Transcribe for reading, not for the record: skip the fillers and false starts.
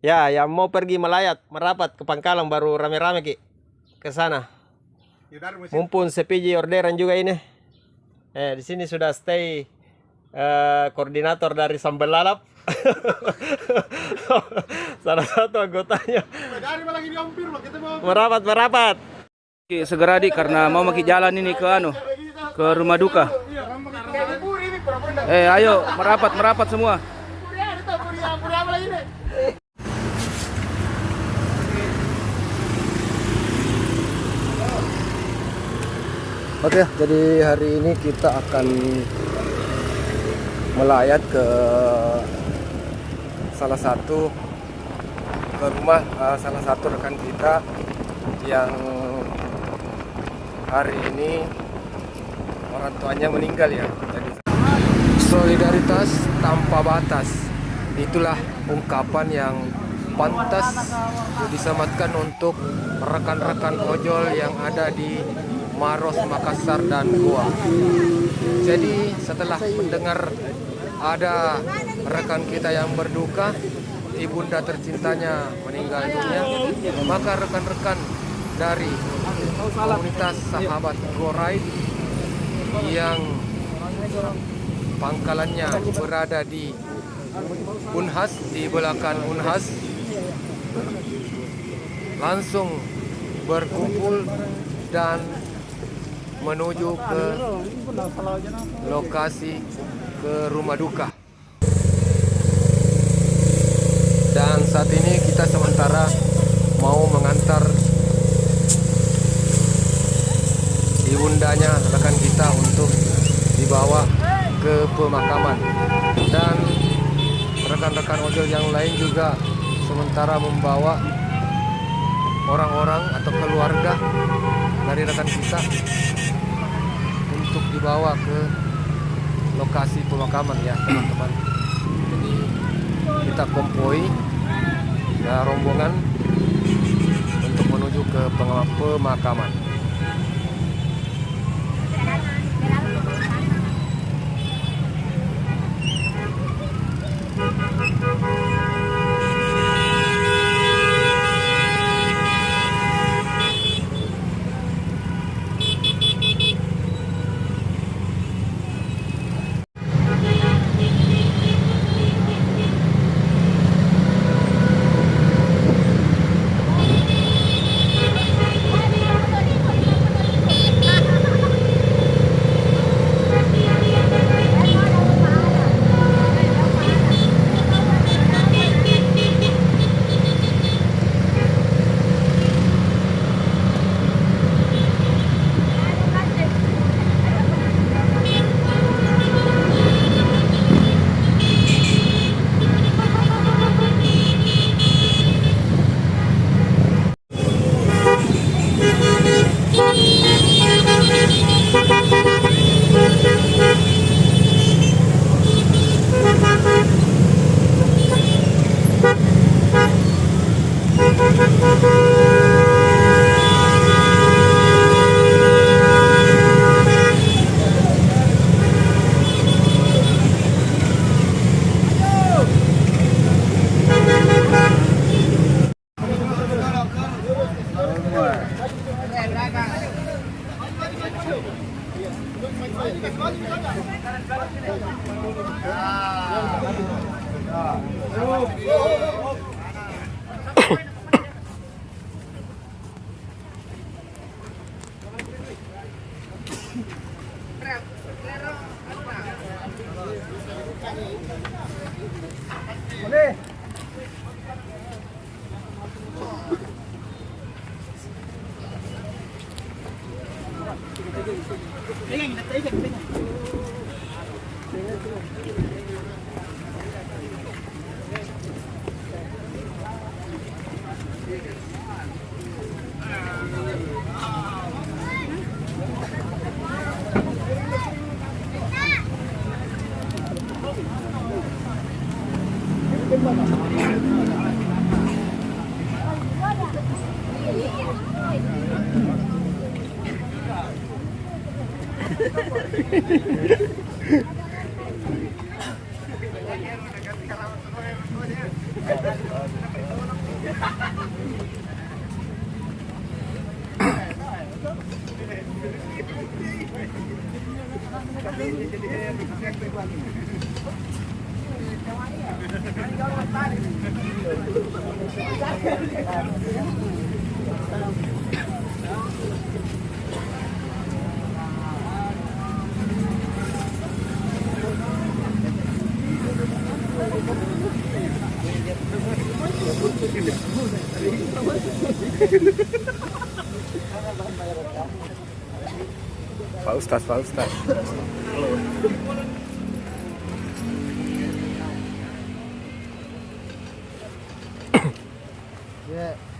Ya, yang mau pergi melayat, merapat ke Pangkalan baru rame-rame ke sana. Mumpun sepiji orderan juga ini. Di sini sudah stay koordinator dari Sambal Lalap. Salah satu anggotanya. Merapat. Segera di karena mau maki jalan ini ke ke rumah duka. Ayo merapat semua. Oke, jadi hari ini kita akan melayat ke salah satu rumah salah satu rekan kita yang hari ini orang tuanya meninggal ya. Jadi solidaritas tanpa batas, itulah ungkapan yang pantas disematkan untuk rekan-rekan ojol yang ada di Maros, Makassar, dan Goa. Jadi setelah mendengar ada rekan kita yang berduka, ibunda tercintanya meninggal dunia, maka rekan-rekan dari komunitas sahabat Go Ride yang pangkalannya berada di Unhas, di belakang Unhas, langsung berkumpul dan menuju ke lokasi ke rumah duka. Dan saat ini kita sementara mau mengantar ibundanya rekan kita untuk dibawa ke pemakaman. Dan rekan-rekan ojol yang lain juga sementara membawa orang-orang atau keluarga dari rekan kita untuk dibawa ke lokasi pemakaman ya teman-teman. Jadi kita konvoi ya, rombongan untuk menuju ke pemakaman. Pak Ustaz, Pak Ustaz. Ya.